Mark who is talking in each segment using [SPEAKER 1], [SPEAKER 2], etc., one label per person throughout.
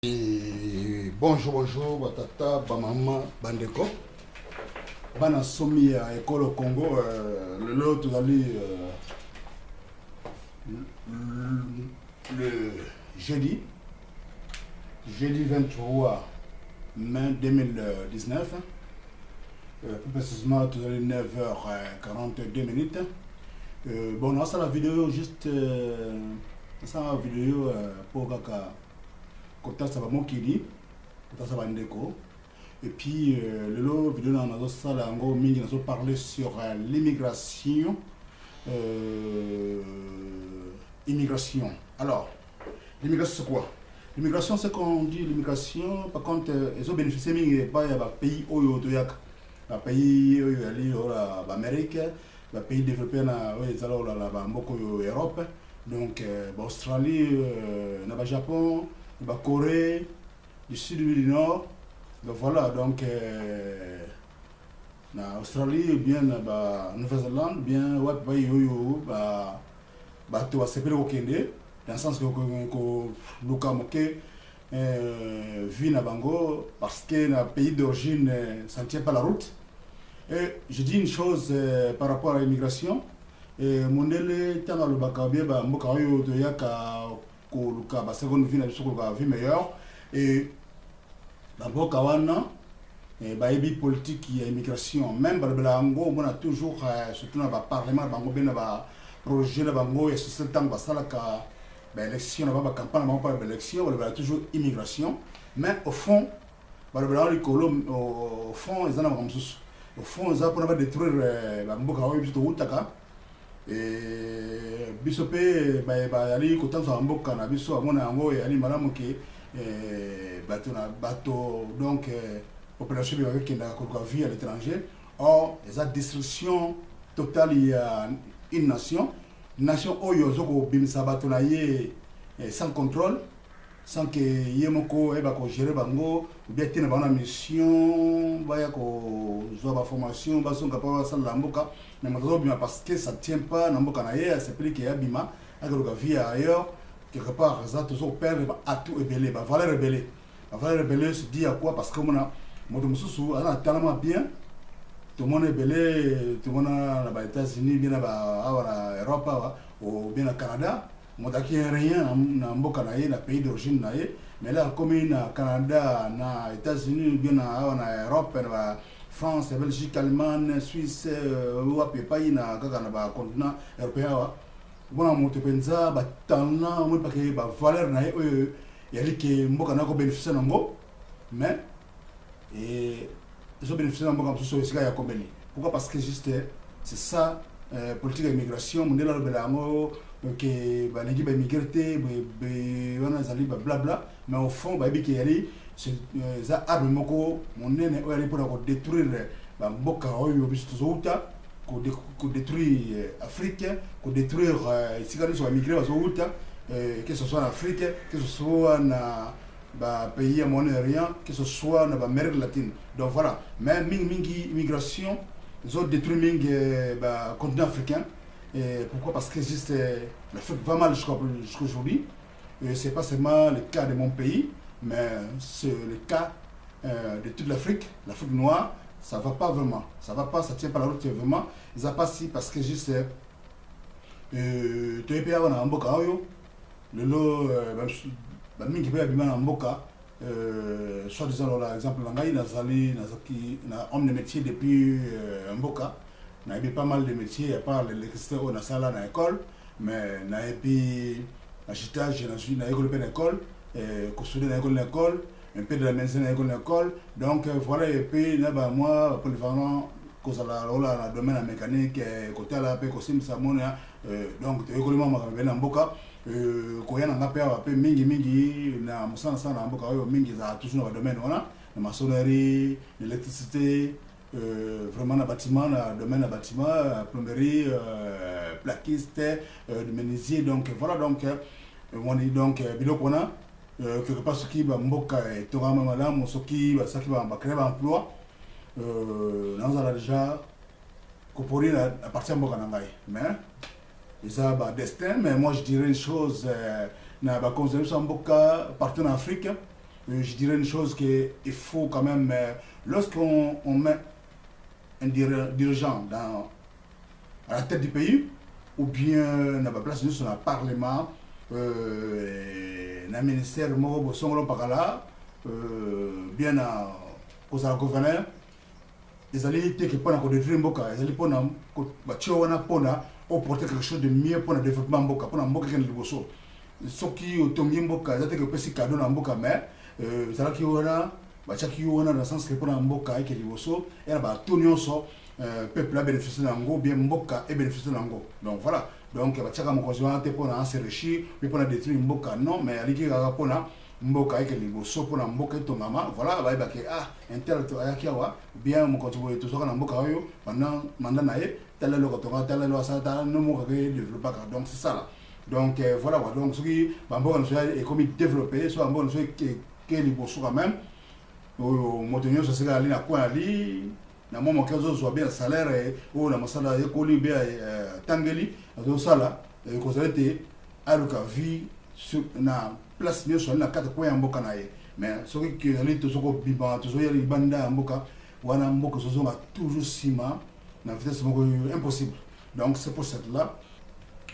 [SPEAKER 1] Et bonjour, batata, bamama, bandeko. Bana somi à école au Congo, le lot le jeudi 23 mai 2019, plus précisément tout à l'heure 9h42 minutes. Bon, ça la vidéo juste ça la vidéo pour Kaka. Ça va m'okili, ça va ndeko. Et puis le lot vidéo dans notre salle en gros mingi nous parler sur l'immigration, immigration. Alors l'immigration c'est quoi? L'immigration c'est qu'on dit l'immigration par contre ils ont bénéficié mingi pas y a pays oyo toyak, pays oyo ali la Amérique, les pays développés na les alors la mboko Europe, donc Australie, na Japon, la Corée, du sud du nord. Donc voilà, donc en Australie, bien en Nouvelle-Zélande, bien ouais, bah yo bah tu vas se faire okende dans le sens que Luka Moke vit na Bango parce que le pays d'origine ça ne tient pas la route. Et je dis une chose par rapport à l'immigration. Mondele tana le bakabie ba mboka yo to yaka ko luka ba seconde vie na biso ko vie meilleure et ba mboka wana ba ebi politique ya immigration même ba belango on a toujours surtout na ba parlement bango bena ba projet na bango et ce temps ba sala ka ba élection na ba campagne na ba élection on a toujours immigration mais au fond ba belango likolo au fond ils en ont mususu au fond ils ont pour détruire ba mboka yo biso to utaka. Et bisope ali kotanza mboka na biso amona yango ali malamu ke bateau donc population qui n'a qu'à vie à l'étranger. Or les destruction totale il y a une nation oyo zoko bimisa bateau na ye sans contrôle, sans que yemoko eba ko gérer bango ou bien tena bana mission baya ko zo ba formation ba son capable ça la mboka mais maintenant parce que ça tient pas na mboka na ye c'est plus que ya bima aga vie ailleurs quelque part ça toujours perdre à tout ébélé ba valeur ébélé se dit à quoi parce que mona moto mususu ana tellement bien tout le monde ébélé tout le monde na États-Unis bien na Europe ou bien na Canada. Moi rien na mboka na ye na pays d'origine na ye mais là comme na Canada na États-Unis bien na Europe na France Belgique Allemagne Suisse ou pays na kaka na ba continent européen bona moto penza ba tana mo pa ke ba valeur na ye ya like mboka na ko bénéficier na ngo mais et ils ont bénéficié na mboka so sika ya kombeli. Pourquoi? Parce que juste c'est ça politique d'immigration mondela lo belango que bah les immigrés wana zali ba blabla mais au fond ba biki yali za arme moko monene o yali pour détruire ba mboka oyo biso zouta ko détruire Afrique ko détruire sikali so immigré bazouta que ce soit en Afrique que ce soit na ba pays monérien que ce soit na ba Amérique latine. Donc voilà, même mingi immigration ils ont détruit mingi ba continent africain. Et pourquoi? Parce que juste l'Afrique va mal jusqu'à aujourd'hui. Ce n'est pas seulement le cas de mon pays, mais c'est le cas de toute l'Afrique. L'Afrique noire, ça ne va pas vraiment. Ça ne va pas, ça ne tient pas la route vraiment. Ils n'ont pas si parce que juste tu es payé en Mboka, le lot, mingi payé en Mboka, soit disant par exemple, na homme de métier depuis Mboka. Il y a pas mal de métiers, à part l'électricité au Nassala dans l'école, mais il y a l'achetage dans l'école, construire dans l'école, un peu de la maison dans l'école. Donc voilà, et puis moi, pour le vraiment, cause la domaine la mécanique, côté la paix, côté Samona, donc économiquement, je vais en Boka, quand il y a un peu mingi, na musana sana en Boka, mingi ça toujours dans le domaine, voilà, la maçonnerie, l'électricité. Vraiment le bâtiment, le domaine de bâtiment, plomberie, plaquiste, menuisier, donc voilà donc on est donc bilo qu'on a quelque part ce qui va mboka et toi madame ce qui va créer l'emploi nous avons déjà coopéré à partir de mboka nangai mais ils ont destin mais moi je dirais une chose na ba konzervation mboka partout en Afrique je dirais une chose qu'il faut quand même, lorsqu'on met un dirigeant à la tête du pays, ou bien dans la place sur le Parlement, dans le ministère Moro Songolo Pakala, bien au gouverneur, ils allaient pour détruire Mboka, ils allaient pour porter quelque chose de mieux pour le développement Mboka, pour Mboka qui est le bosso. Ce qui est au Mboka, c'est que petit cadeau dans Mboka, mais ça qui est dans le sens que pour Mboka qui est le bosso, et là, tout le peuple a bénéficié de l'ango, bien Mboka est bénéficié de l'ango. Donc voilà. Donc, chacun mon conjoint pour s'enrichir, mais pour détruire Mboka, non, mais il y a pour Mboka et les bosso pour Mboka et ton maman, voilà, bah, un tel bien mon conjoint tout ça dans Mboka pendant mandat naïe, tel est le coton, tel est le sata, non, mon développé. Donc, c'est ça là. Donc, voilà, donc, ce qui est comme développé, soit bon, ce qui est les bosso quand même, mon tenue, ça c'est aller à quoi aller. Na mama kazo zo bien salaire ou na masala ya koli be tangeli zo sala ko zalete aluka vie sur na place mieux sur na kata ko ya mboka na ye mais ce qui ali to soko biba to zo ya banda mboka wana mboka zo nga toujours sima na vitesse moko impossible. Donc c'est pour cette là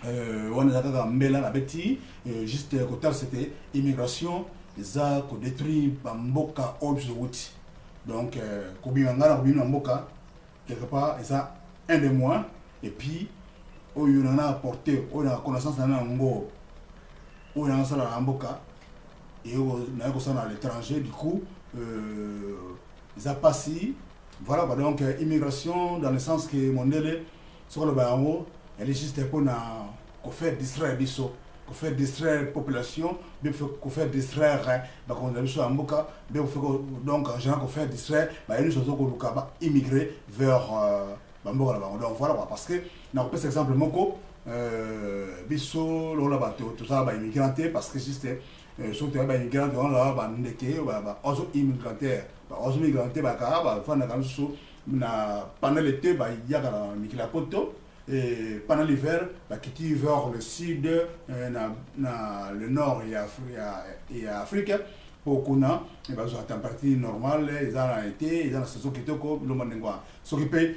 [SPEAKER 1] on a kaka mbela na beti juste côté c'était immigration za ko détruire mboka obsolète. Donc, quelque part, et ça, un des mois, et puis, on a apporté, on a connaissance dans l'ango, on a ça dans l'amboka, et on a ça dans l'étranger, du coup, ça passe, voilà, donc, immigration, dans le sens que mon délai, sur le barreau, elle est juste pour faire distraire des sauts. Pour faire distraire la population, pour faire distraire on a vu sur Mboka, donc en général pour faire distraire, il y a une chose qu'on immigrer vers Mboka. Donc voilà, parce que on a cet exemple Moko, Bisso, tout ça va immigranté parce que juste surtout les immigrants on là va ndeke ozo immigranté, ozo immigranté pendant l'été il y a la poto. Et pendant l'hiver, qui vers le sud, le nord et Afrique, pour qu'on a une température normale, ils ont été, ils ont la saison qui était comme le monde. Ce qui peut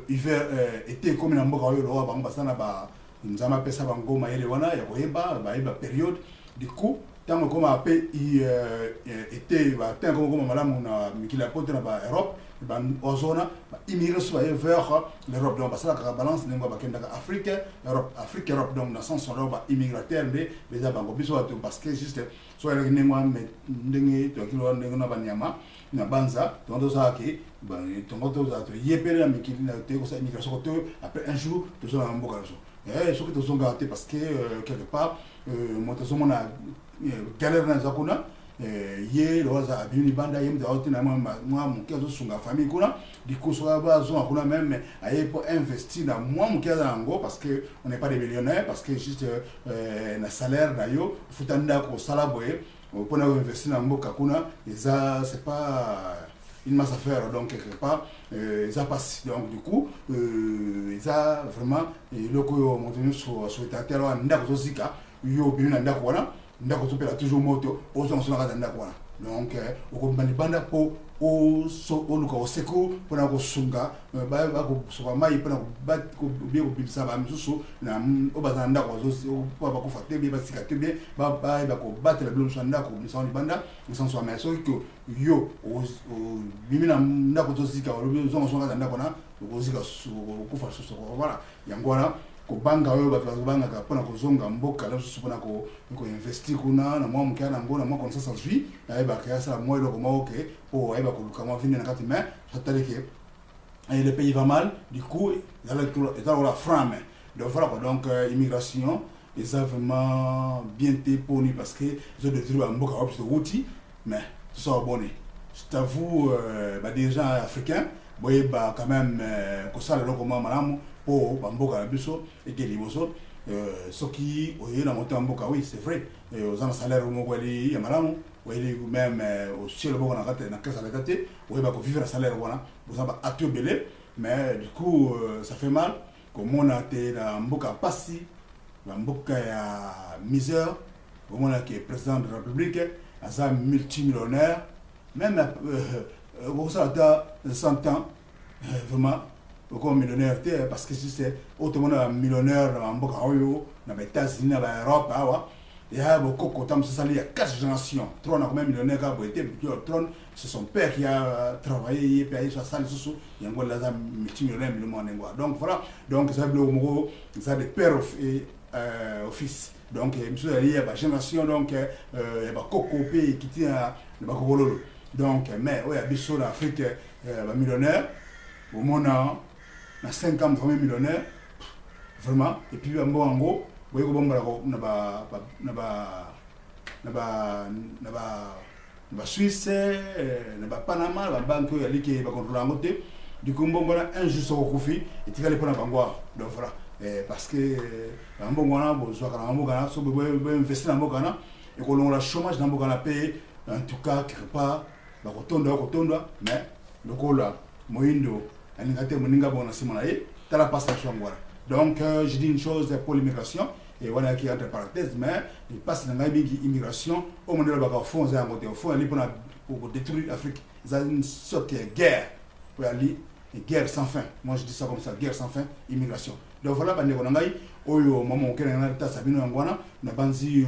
[SPEAKER 1] hiver, été comme un boka, nous avons appelé ça Bangoma et Lewana, il y a une période. Du coup, tant qu'on a appelé été, tant qu'on a madame Mikila Pote dans l'Europe, en zone, immigrer vers l'Europe. Donc, parce que la balance de Afrique, Europe, donc, dans le sens où l'Europe immigrateur, les abangos, parce que juste, soit les Némois, mais Dengue, Tokyo, Nabanyama, Nabanza, donc, ça, qui, ton yépé, la immigration, après un jour, tout ça, un beau garçon. Et ce qui te sont gâtés parce que, quelque part, moi, tout le monde a galère dans les Zakuna. Ye loza bini banda yem da hotina moi mon kezo sunga famille kuna du coup so ba zo kuna même aye pour investir dans moi mon kezo ngo parce que on n'est pas des millionnaires parce que juste na salaire d'ailleurs futanda ko sala boye pour investir dans mboka kuna et ça c'est pas une masse à faire donc quelque part ça passe donc du coup ça vraiment le ko mon tenu sur terre ndako zika yo bini ndako wana ndako topela toujours moto ozo nsona ka ndako wana donc okombani banda po o so oluka oseko pona ko sunga ba ko soba mai pona ko ba ko bien ko bilisa ba misusu na obaza ndako ozo ba ko faté bien ba sikate bien ba ko batela bilo so ndako misoni banda misanso ma so ko yo o bimina ndako to sika o ozo nsona ka ndako na ko sika ko fa so voilà yangwana ko banga oyo bato banga ka pona ko zonga mboka la so pona ko investir kuna na mwa mkia na ngona mwa connaissance vie na ba ka ça moi ko mo ke po ba ko luka mo vini na kati mais ça t'a dit que le pays va mal du coup dans la frame donc voilà donc immigration et ça vraiment bien été pour nous parce que ils ont détruit mboka obsolète mais tout ça abonné je t'avoue des gens africains boye ba quand même ko ça le comment malamu pour Bamboka la biso et que les bosso ce qui oye na monter Bamboka oui c'est vrai aux en salaire mo wali ya malamu wali même au ciel boka na kata na kasa la kata oye ba ko vivre à salaire wana vous avez atu belé mais du coup ça fait mal comme on a été na Mboka passi Bamboka ya misère comme on a qui est président de la République un multimillionnaire, même au ça 100 ans, vraiment, comme millionnaire, parce que si c'est autrement millionnaire en Bokaoyo, dans les États-Unis, dans l'Europe, il y a beaucoup de ça, il y a 4 générations. Tron a combien de millionnaires qui ont été Tron, c'est son père qui a travaillé, il a payé sa salle, il y a un multimillionnaire, donc voilà, donc ça a des pères et fils. Donc, il y a une génération, donc, il y a Coco qui tient le Bakololo. Donc, mais, oui, il y a en Afrique, millionnaire, au monde, on a 50 millionnaires, vraiment, et puis, en gros, vous voyez que na Suisse, na Panama, la banque qui est contrôlée en côté. Du coup, on a un juste au Kofi et tu vas aller prendre la banque. Donc voilà. Parce que un bon gana, soit un bon gana, soit investir dans un bon gana, et qu'on a le chômage dans un bon gana payé, en tout cas, quelque part, la rotonde, mais le coup là, Moindo, un ingate moninga bon à Simonae, t'as la passe à Chouangwara. Donc, je dis une chose pour l'immigration. Et voilà qui est entre parenthèses, mais il passe dans l'immigration, au moment de la fond, pour détruire l'Afrique. Il y a une sorte de guerre, une guerre sans fin. Moi je dis ça comme ça, guerre sans fin, immigration. Donc voilà, au moment où on a Sabino Angwana, on a pensé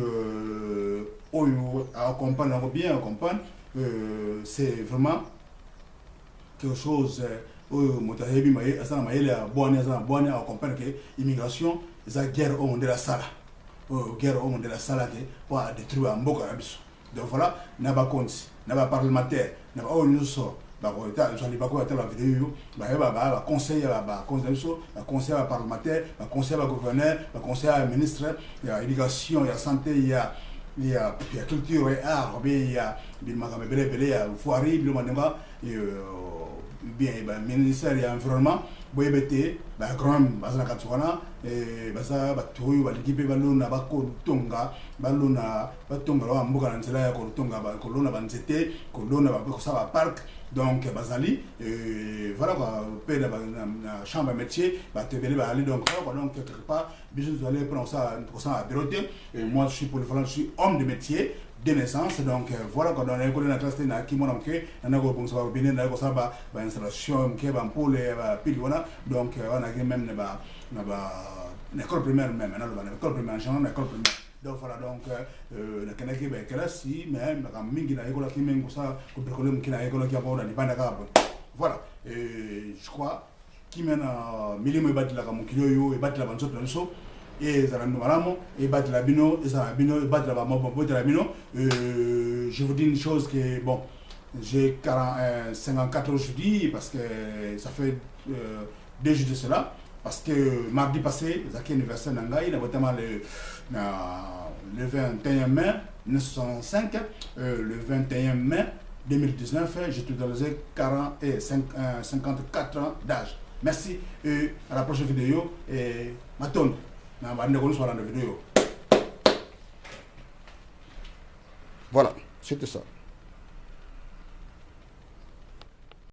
[SPEAKER 1] à comprendre bien, à comprendre, c'est vraiment quelque chose. Motahebi maye asana maele a bonne à comprendre que l'immigration c'est la guerre au monde de la sala guerre au monde de la sala pour détruire un beau carabiso. Donc voilà, n'a pas compte, n'a pas parlementaire, n'a pas au nous bah on n'est pas quoi la vidéo bah conseil conseil parlementaire, conseil gouverneur, conseil ministre, il y a éducation, il y a santé, il y a culture et art, il y a il y a foirie, bien ministère de l'environnement boyebete ba grand bazana katwana baza batuyu balikipe balona bakotonga balona batonga wa mboka na nzela ya kotonga ba kolona banzete kolona ba ko ça parc donc bazali voilà quoi pe na chambre métier ba tebele ba aller donc quelque part besoin d'aller prendre ça à bureauté et moi je suis polyvalent, je suis homme de métier de naissance. Donc voilà, quand on a école la classe na ki mona mke na ko bon ça va bien na ko ça ba installation mke ba pole ba pili wana. Donc on a même na école primaire même na école primaire na école primaire. Donc voilà, donc na kanaki ba classe si même na mingi na école ki mengo ça ko école mke na école ki ba na banda ka. Voilà, je crois qui mène milimo ibati la kamukilo yo ibati la banzo tonso et Zalando Malamo, et battre la bino, et Zalabino, et battre la Mambo de la bino. Je vous dis une chose que, bon, j'ai 54 aujourd'hui, parce que ça fait 2 jours de cela, parce que mardi passé, Zaki anniversaire Nangaï, notamment le 21 mai 1965, le 21 mai 2019, j'ai totalisé 54 ans d'âge. Merci, et à la prochaine vidéo, et Maton. Voilà, c'était ça.